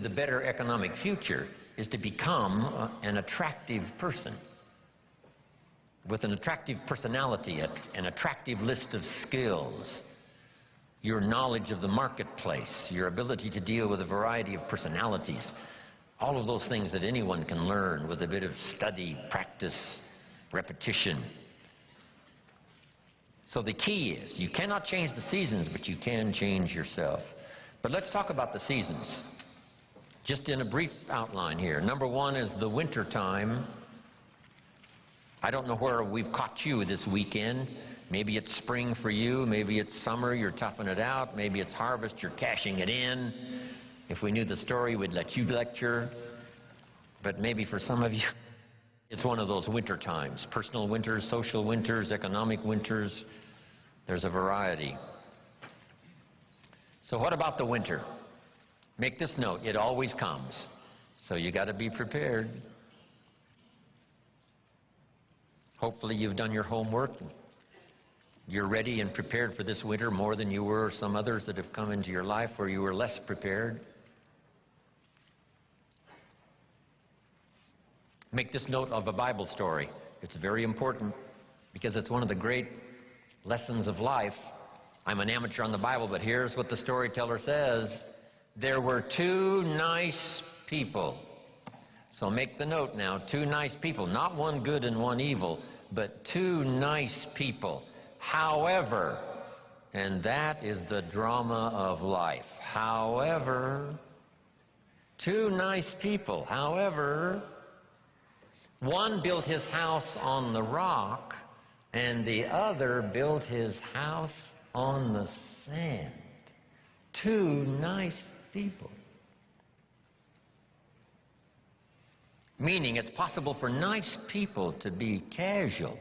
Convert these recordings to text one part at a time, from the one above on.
the better economic future is to become an attractive person with an attractive personality, an attractive list of skills, your knowledge of the marketplace, your ability to deal with a variety of personalities, all of those things that anyone can learn with a bit of study, practice, repetition. So the key is, you cannot change the seasons, but you can change yourself. But let's talk about the seasons, just in a brief outline here. Number one is the winter time. I don't know where we've caught you this weekend. Maybe it's spring for you, maybe it's summer, you're toughing it out, maybe it's harvest, you're cashing it in. If we knew the story, we'd let you lecture. But maybe for some of you, it's one of those winter times. Personal winters, social winters, economic winters. There's a variety. So what about the winter? Make this note, it always comes. So you got to be prepared. Hopefully you've done your homework. You're ready and prepared for this winter more than you were some others that have come into your life where you were less prepared. Make this note of a Bible story. It's very important because it's one of the great lessons of life. I'm an amateur on the Bible, but here's what the storyteller says. There were two nice people. So make the note now, two nice people. Not one good and one evil, but two nice people. However, and that is the drama of life. However, two nice people. However, one built his house on the rock, and the other built his house on the sand. Two nice people. Meaning it's possible for nice people to be casual.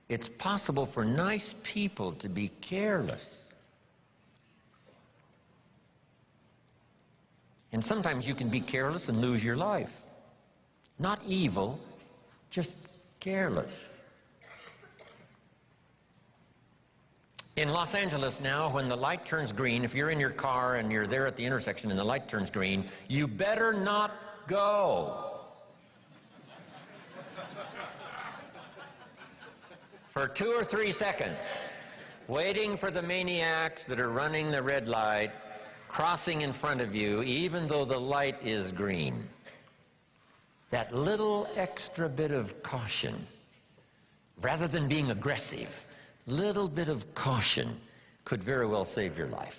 It's possible for nice people to be careless. And sometimes you can be careless and lose your life. Not evil, just careless. In Los Angeles now, when the light turns green, if you're in your car and you're there at the intersection and the light turns green, you better not go. For 2 or 3 seconds, waiting for the maniacs that are running the red light, crossing in front of you, even though the light is green. That little extra bit of caution, rather than being aggressive, little bit of caution could very well save your life.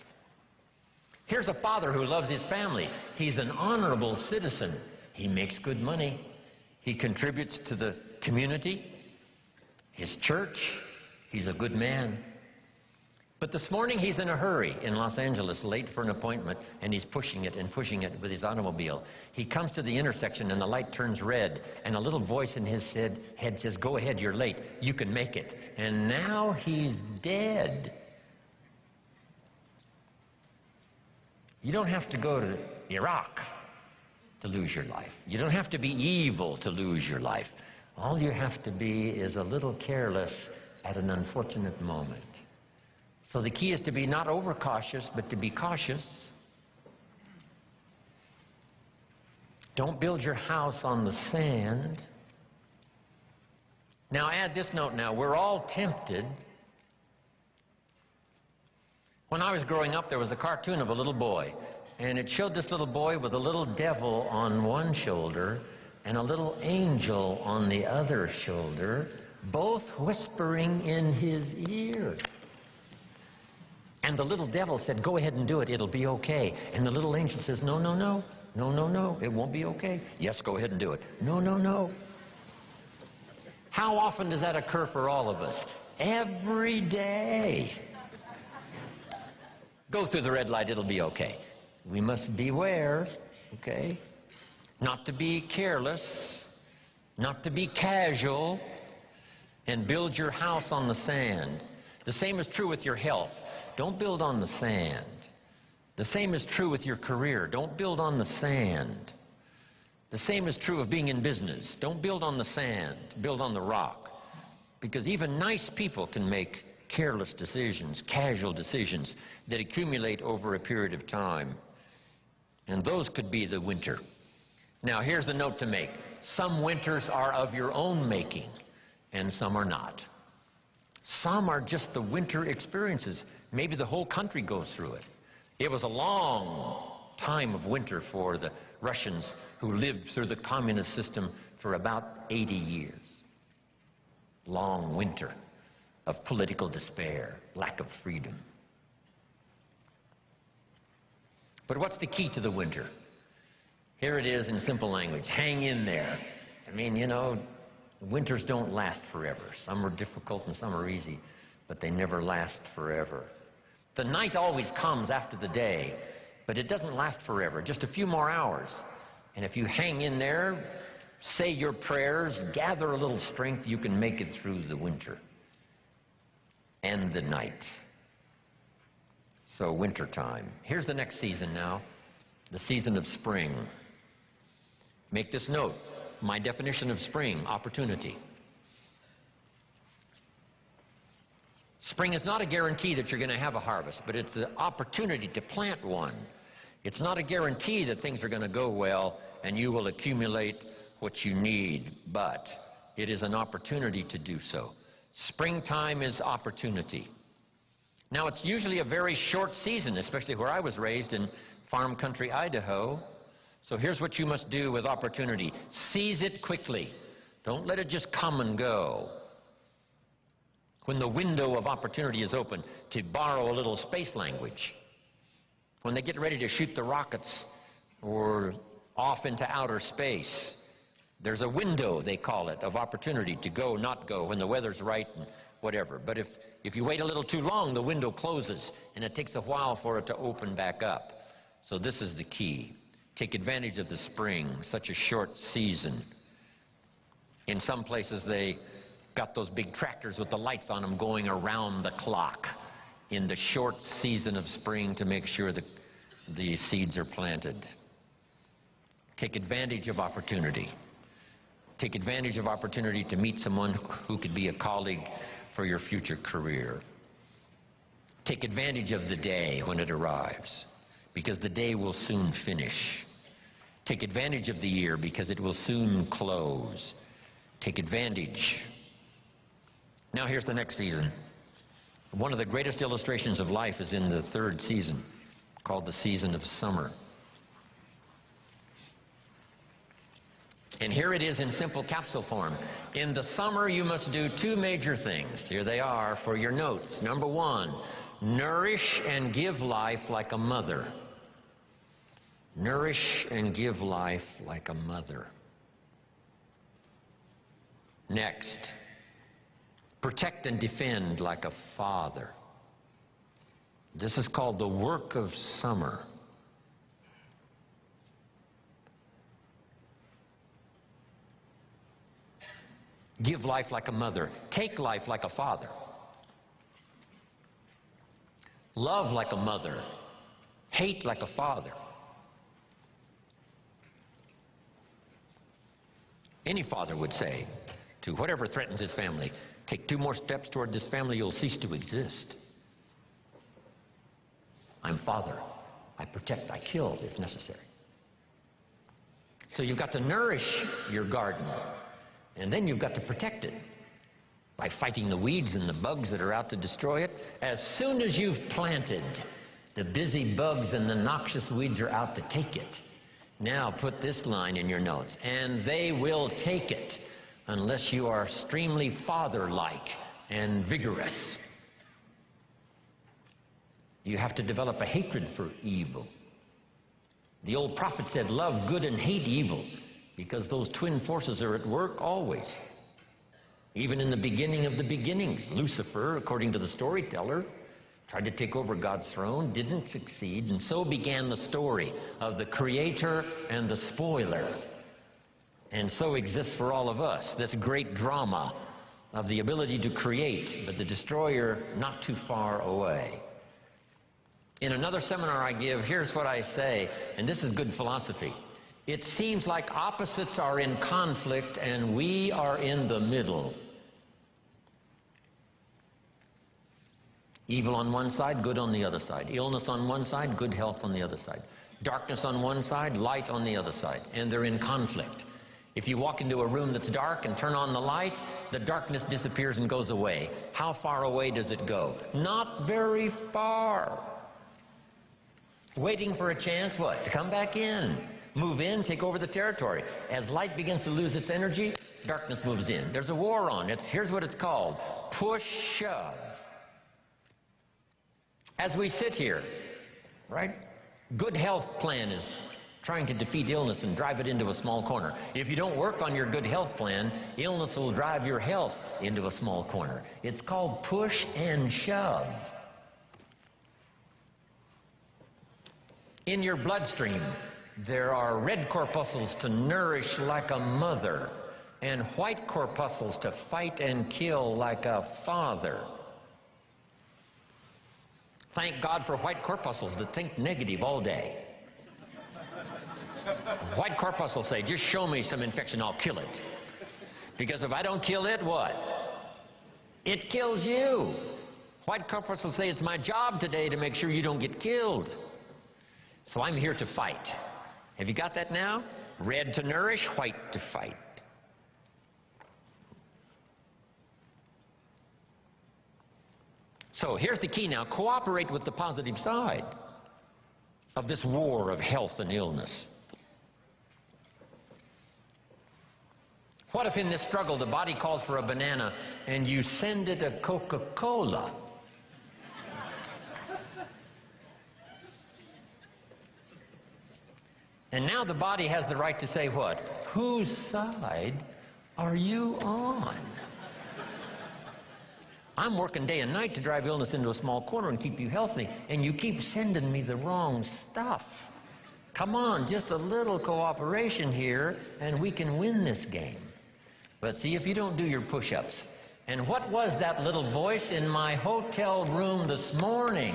Here's a father who loves his family. He's an honorable citizen. He makes good money. He contributes to the community, his church. He's a good man. But this morning he's in a hurry in Los Angeles, late for an appointment, and he's pushing it with his automobile. He comes to the intersection and the light turns red, and a little voice in his head says, "Go ahead, you're late. You can make it." And now he's dead. You don't have to go to Iraq to lose your life. You don't have to be evil to lose your life. All you have to be is a little careless at an unfortunate moment. So the key is to be not overcautious, but to be cautious. Don't build your house on the sand. Now add this note now. We're all tempted. When I was growing up, there was a cartoon of a little boy, and it showed this little boy with a little devil on one shoulder and a little angel on the other shoulder, both whispering in his ear. And the little devil said, "Go ahead and do it, it'll be okay." And the little angel says, "No, no, no, no, no, no, it won't be okay." "Yes, go ahead and do it." "No, no, no." How often does that occur for all of us? Every day. Go through the red light, it'll be okay. We must beware, okay? Not to be careless, not to be casual, and build your house on the sand. The same is true with your health. Don't build on the sand. The same is true with your career. Don't build on the sand. The same is true of being in business. Don't build on the sand. Build on the rock. Because even nice people can make careless decisions, casual decisions that accumulate over a period of time. And those could be the winter. Now, here's the note to make. Some winters are of your own making, and some are not. Some are just the winter experiences. Maybe the whole country goes through it. It was a long time of winter for the Russians who lived through the communist system for about 80 years. Long winter of political despair, lack of freedom. But what's the key to the winter? Here it is in simple language. Hang in there. I mean, you know, winters don't last forever. Some are difficult and some are easy, but they never last forever. The night always comes after the day, but it doesn't last forever, just a few more hours. And if you hang in there, say your prayers, gather a little strength, you can make it through the winter and the night. So winter time. Here's the next season now, the season of spring. Make this note. My definition of spring: opportunity. Spring is not a guarantee that you're going to have a harvest, but it's the opportunity to plant one. It's not a guarantee that things are going to go well and you will accumulate what you need, but it is an opportunity to do so. Springtime is opportunity. Now, it's usually a very short season, especially where I was raised in farm country Idaho. So here's what you must do with opportunity. Seize it quickly. Don't let it just come and go. When the window of opportunity is open, to borrow a little space language, when they get ready to shoot the rockets or off into outer space, there's a window, they call it, of opportunity to go, not go, when the weather's right and whatever. But if you wait a little too long, the window closes, and it takes a while for it to open back up. So this is the key. Take advantage of the spring, such a short season. In some places, they got those big tractors with the lights on them going around the clock in the short season of spring to make sure that the seeds are planted. Take advantage of opportunity. Take advantage of opportunity to meet someone who could be a colleague for your future career. Take advantage of the day when it arrives, because the day will soon finish. Take advantage of the year, because it will soon close. Take advantage. Now here's the next season. One of the greatest illustrations of life is in the third season, called the season of summer. And here it is in simple capsule form. In the summer, you must do two major things. Here they are for your notes. Number one, nourish and give life like a mother. Nourish and give life like a mother. Next, protect and defend like a father. This is called the work of summer. Give life like a mother. Take life like a father. Love like a mother. Hate like a father. Any father would say to whatever threatens his family, take 2 more steps toward this family, you'll cease to exist. I'm father. I protect, I kill if necessary. So you've got to nourish your garden, and then you've got to protect it by fighting the weeds and the bugs that are out to destroy it. As soon as you've planted, the busy bugs and the noxious weeds are out to take it. Now put this line in your notes, and they will take it unless you are extremely father-like and vigorous. You have to develop a hatred for evil. The old prophet said, love good and hate evil, because those twin forces are at work always. Even in the beginning of the beginnings, Lucifer, according to the storyteller, tried to take over God's throne, didn't succeed, and so began the story of the creator and the spoiler. And so exists for all of us this great drama of the ability to create, but the destroyer not too far away. In another seminar I give, here's what I say, and this is good philosophy. It seems like opposites are in conflict and we are in the middle. Evil on one side, good on the other side. Illness on one side, good health on the other side. Darkness on one side, light on the other side, and they're in conflict. If you walk into a room that's dark and turn on the light, the darkness disappears and goes away. How far away does it go? Not very far. Waiting for a chance, what? To come back in. Move in, take over the territory. As light begins to lose its energy, darkness moves in. There's a war on. Here's what it's called. Push-shove. As we sit here, right? Good health plan is trying to defeat illness and drive it into a small corner. If you don't work on your good health plan, illness will drive your health into a small corner. It's called push and shove. In your bloodstream, there are red corpuscles to nourish like a mother and white corpuscles to fight and kill like a father. Thank God for white corpuscles that think negative all day. White corpuscles say, just show me some infection, I'll kill it. Because if I don't kill it, what? It kills you. White corpuscles say, it's my job today to make sure you don't get killed. So I'm here to fight. Have you got that now? Red to nourish, white to fight. So here's the key now. Cooperate with the positive side of this war of health and illness. What if in this struggle the body calls for a banana and you send it a Coca-Cola? And now the body has the right to say what? Whose side are you on? I'm working day and night to drive illness into a small corner and keep you healthy, and you keep sending me the wrong stuff. Come on, just a little cooperation here, and we can win this game. But see if you don't do your push-ups. And what was that little voice in my hotel room this morning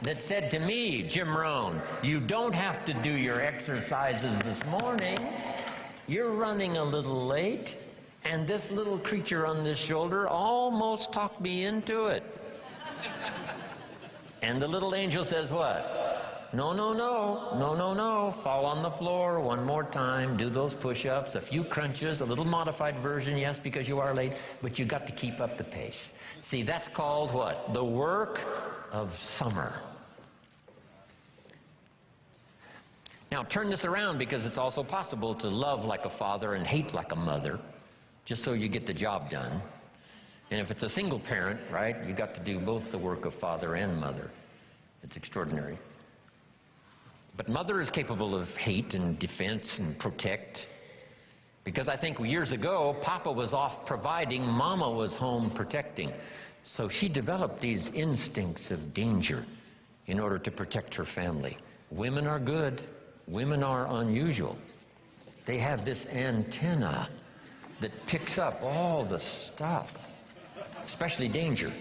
that said to me, Jim Rohn, you don't have to do your exercises this morning. You're running a little late. And this little creature on this shoulder almost talked me into it. And the little angel says what? No, no, no, no, no, no. Fall on the floor one more time. Do those push-ups, a few crunches, a little modified version, yes, because you are late, but you got to keep up the pace. See, that's called what? The work of summer. Now turn this around, because it's also possible to love like a father and hate like a mother, just so you get the job done. And if it's a single parent, right, you got to do both the work of father and mother. It's extraordinary. But mother is capable of hate and defense and protect. Because I think years ago, Papa was off providing, Mama was home protecting. So she developed these instincts of danger in order to protect her family. Women are good. Women are unusual. They have this antenna that picks up all the stuff, especially danger.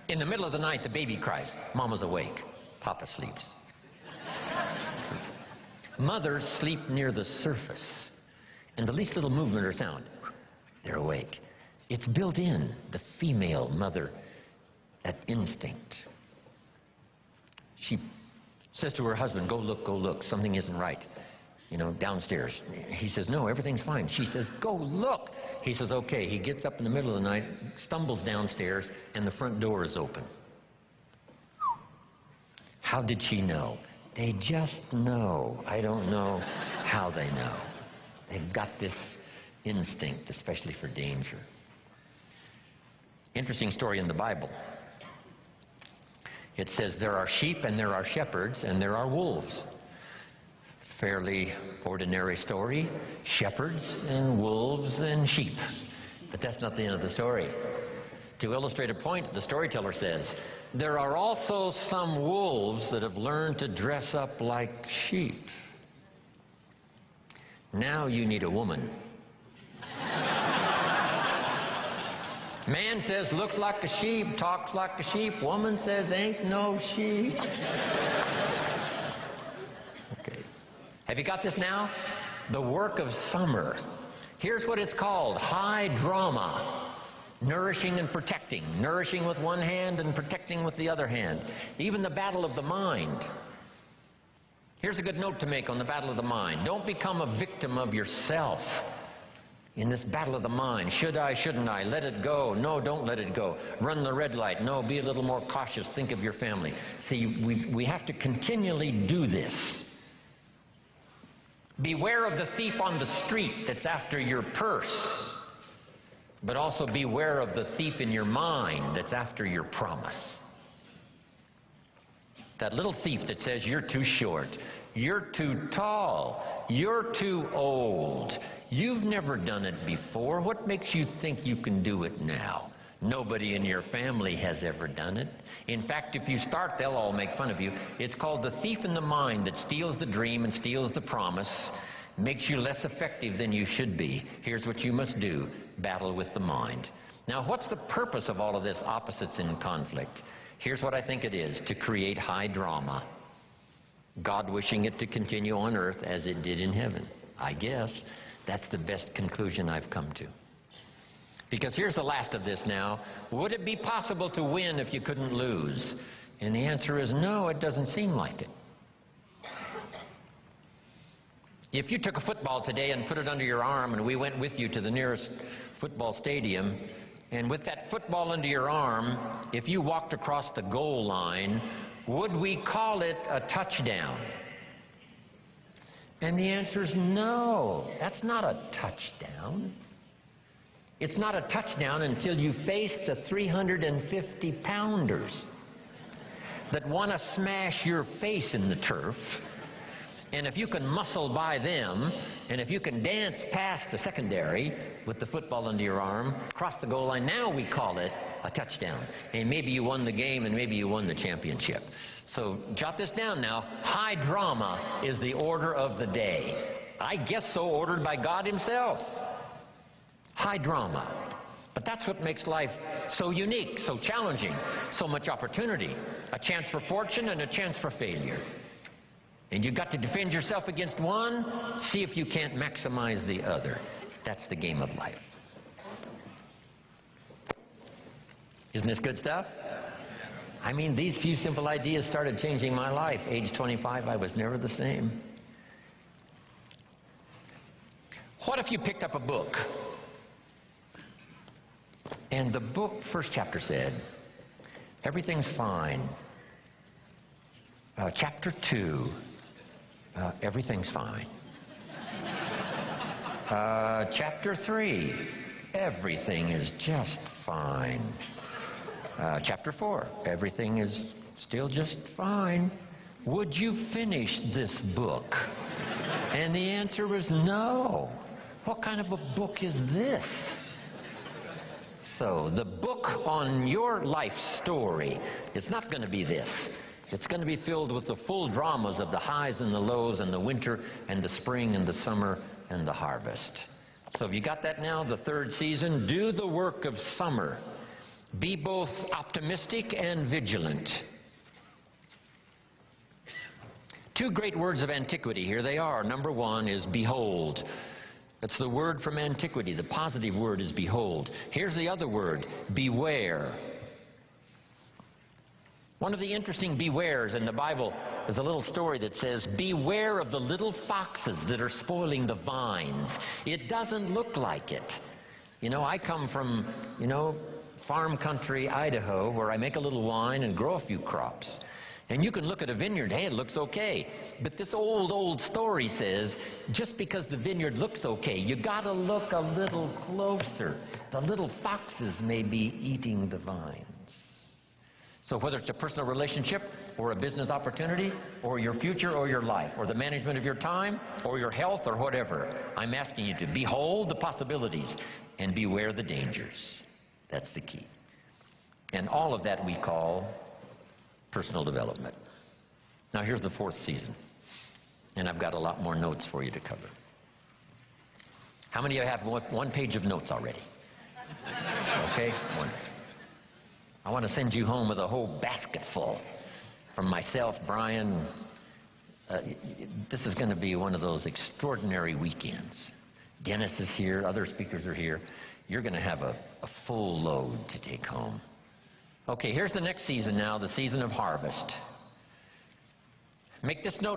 In the middle of the night, the baby cries. Mama's awake. Papa sleeps. Mothers sleep near the surface, and the least little movement or sound, they're awake. It's built in, the female mother, that instinct. She says to her husband, go look, something isn't right. You know, downstairs. He says, no, everything's fine. She says, go look. He says, okay. He gets up in the middle of the night, stumbles downstairs, and the front door is open. How did she know? They just know. I don't know how they know. They've got this instinct, especially for danger. Interesting story in the Bible. It says there are sheep and there are shepherds and there are wolves. Fairly ordinary story, shepherds and wolves and sheep. But that's not the end of the story. To illustrate a point, the storyteller says, there are also some wolves that have learned to dress up like sheep. Now you need a woman. Man says, looks like a sheep, talks like a sheep. Woman says, ain't no sheep. Have you got this now? The work of summer. Here's what it's called, high drama. Nourishing and protecting. Nourishing with one hand and protecting with the other hand. Even the battle of the mind. Here's a good note to make on the battle of the mind. Don't become a victim of yourself in this battle of the mind. Should I, shouldn't I? Let it go. No, don't let it go. Run the red light. No, be a little more cautious. Think of your family. See, we have to continually do this. Beware of the thief on the street that's after your purse. But also beware of the thief in your mind that's after your promise. That little thief that says you're too short, you're too tall, you're too old, you've never done it before. What makes you think you can do it now? Nobody in your family has ever done it. In fact, if you start, they'll all make fun of you. It's called the thief in the mind that steals the dream and steals the promise, makes you less effective than you should be. Here's what you must do. Battle with the mind. Now, what's the purpose of all of this opposites in conflict? Here's what I think it is: to create high drama. God wishing it to continue on earth as it did in heaven. I guess that's the best conclusion I've come to. Because here's the last of this now. Would it be possible to win if you couldn't lose? And the answer is no, it doesn't seem like it. If you took a football today and put it under your arm and we went with you to the nearest football stadium, and with that football under your arm, if you walked across the goal line, would we call it a touchdown? And the answer is no, that's not a touchdown. It's not a touchdown until you face the 350-pounders that want to smash your face in the turf. And if you can muscle by them, and if you can dance past the secondary with the football under your arm, cross the goal line, now we call it a touchdown. And maybe you won the game, and maybe you won the championship. So jot this down now. High drama is the order of the day. I guess so ordered by God himself. High drama. But that's what makes life so unique, so challenging, so much opportunity. A chance for fortune and a chance for failure. And you've got to defend yourself against one, see if you can't maximize the other. That's the game of life. Isn't this good stuff? I mean, these few simple ideas started changing my life. Age 25, I was never the same. What if you picked up a book? And the book, first chapter said, everything's fine. Chapter 2, everything's fine. Chapter 3, everything is just fine. Chapter 4, everything is still just fine. Would you finish this book? And the answer was no. What kind of a book is this? So the book on your life story is not going to be this. It's going to be filled with the full dramas of the highs and the lows and the winter and the spring and the summer and the harvest. So have you got that now? The third season. Do the work of summer. Be both optimistic and vigilant. Two great words of antiquity. Here they are. Number one is behold. That's the word from antiquity. The positive word is behold. Here's the other word, beware. One of the interesting bewares in the Bible is a little story that says, beware of the little foxes that are spoiling the vines. It doesn't look like it. You know, I come from, farm country, Idaho, where I make a little wine and grow a few crops. And you can look at a vineyard, hey, it looks okay. But this old story says, just because the vineyard looks okay, you got to look a little closer. The little foxes may be eating the vines. So whether it's a personal relationship or a business opportunity or your future or your life or the management of your time or your health or whatever, I'm asking you to behold the possibilities and beware the dangers. That's the key. And all of that we call personal development. Now here's the fourth season. And I've got a lot more notes for you to cover. How many of you have one page of notes already? Okay, wonderful. I want to send you home with a whole basket full. From myself, Brian, this is going to be one of those extraordinary weekends. Dennis is here, other speakers are here. you're going to have a full load to take home. Okay, here's the next season now, the season of harvest. Make this note.